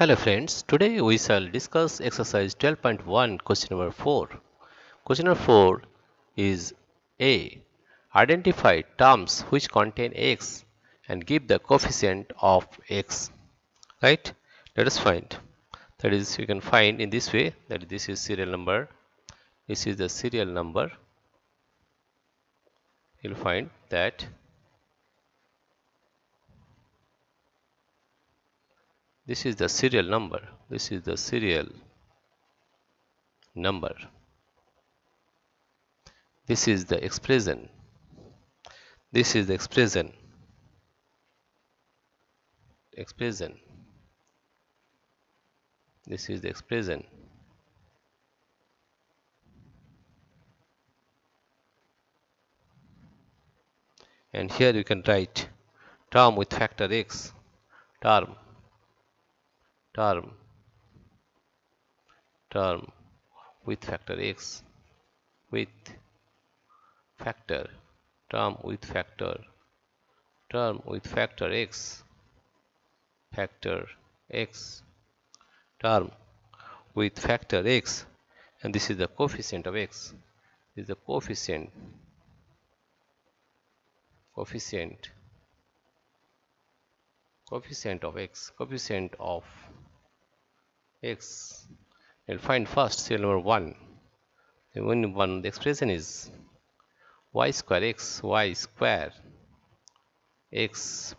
Hello friends, today we shall discuss exercise 12.1 question number 4. Question number 4 is A. Identify terms which contain x and give the coefficient of x. Right? Let us find. That is, you can find in this way that this is serial number. This is the serial number. You'll find that this is the serial number. This is the serial number. This is the expression. This is the expression. This is the expression. And here you can write term with factor x, term with factor x, with factor, term with factor x, factor x, term with factor x, and this is the coefficient of x. This is the coefficient of x. We'll find first serial number 1. The expression is y square x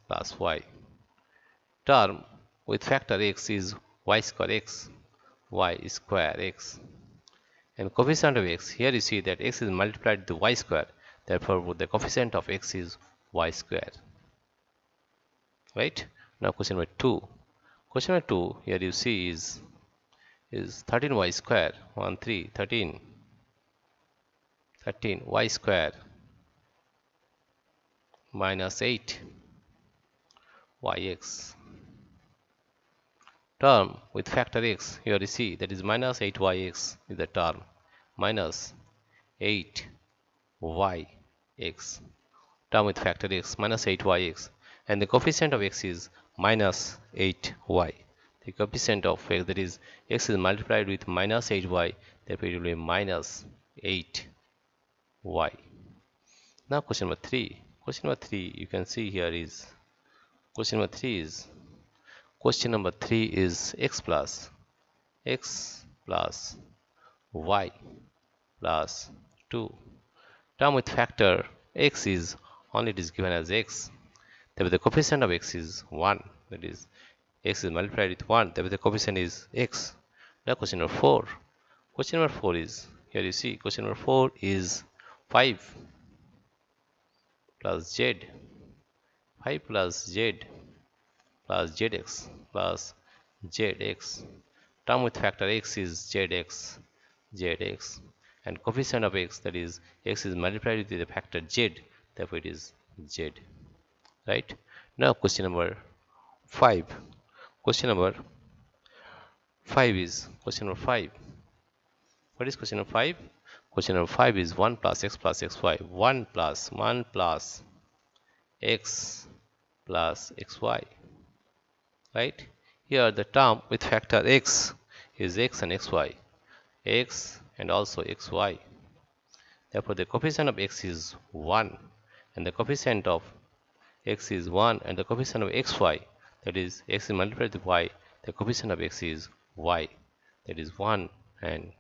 plus y. Term with factor x is y square x, and coefficient of x, here you see that x is multiplied with y square, therefore the coefficient of x is y square. Right? Now question number 2. Question number 2, here you see is 13y square, 13 y square minus 8 yx. Term with factor x, here you see that is minus 8yx is the term, minus 8yx. Term with factor x, minus 8yx, and the coefficient of x is minus 8y. The coefficient of x, that is x is multiplied with minus 8y, therefore it will be minus 8y. Now question number 3. Question number 3, you can see here is question number 3 is x plus y plus 2. Term with factor x is only it is given as x, therefore the coefficient of x is 1, that is x is multiplied with 1, therefore the coefficient is x. Now question number 4. Question number 4 is, here you see question number 4 is 5 plus z, 5 plus z plus zx plus zx. Term with factor x is zx, and coefficient of x, that is x is multiplied with the factor z, therefore it is z. Right? Now question number 5. Question number 5 is question number 5. What is question number 5? Question number 5 is 1 plus x plus xy, 1 plus x plus xy. Right? Here the term with factor x is x and xy, x and also xy. Therefore the coefficient of x is 1, and the coefficient of x is 1, and the coefficient of xy, that is x is multiplied with y, the coefficient of x is y, that is 1 and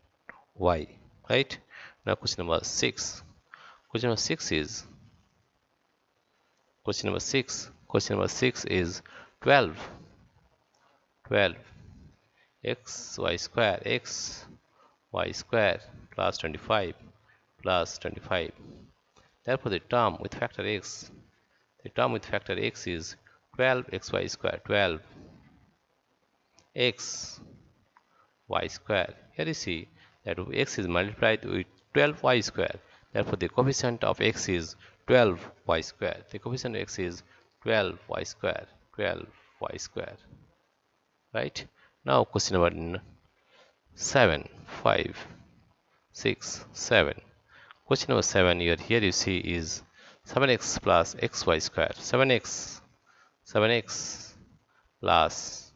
y. Right? Now question number 6. Question number 6 is 12 x y square plus 25 plus 25. Therefore the term with factor x, is 12 xy square, 12 x y square. Here you see that x is multiplied with 12y square, therefore the coefficient of x is 12y square. The coefficient of x is 12y square, Right? Now question number 7, 5, 6, 7. Question number 7, here you see is 7x plus xy square, 7x plus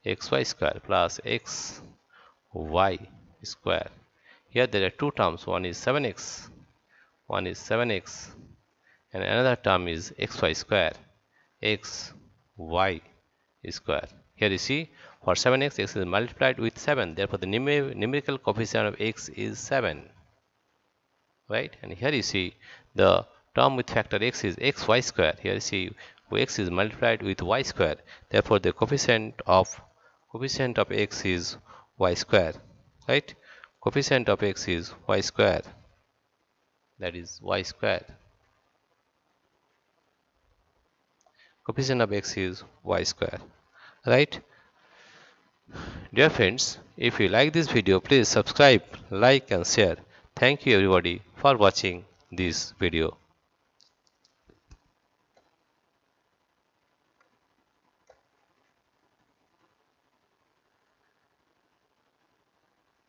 xy square plus xy square. Here there are two terms, one is 7x, and another term is xy square, xy square. Here you see, for 7x, x is multiplied with 7, therefore the numerical coefficient of x is 7, right? And here you see the term with factor x is xy square. Here you see x is multiplied with y square, therefore the coefficient of x is y square, right? Coefficient of x is y square, that is y square. Coefficient of x is y square, right? Dear friends, if you like this video, please subscribe, like and share. Thank you everybody for watching this video.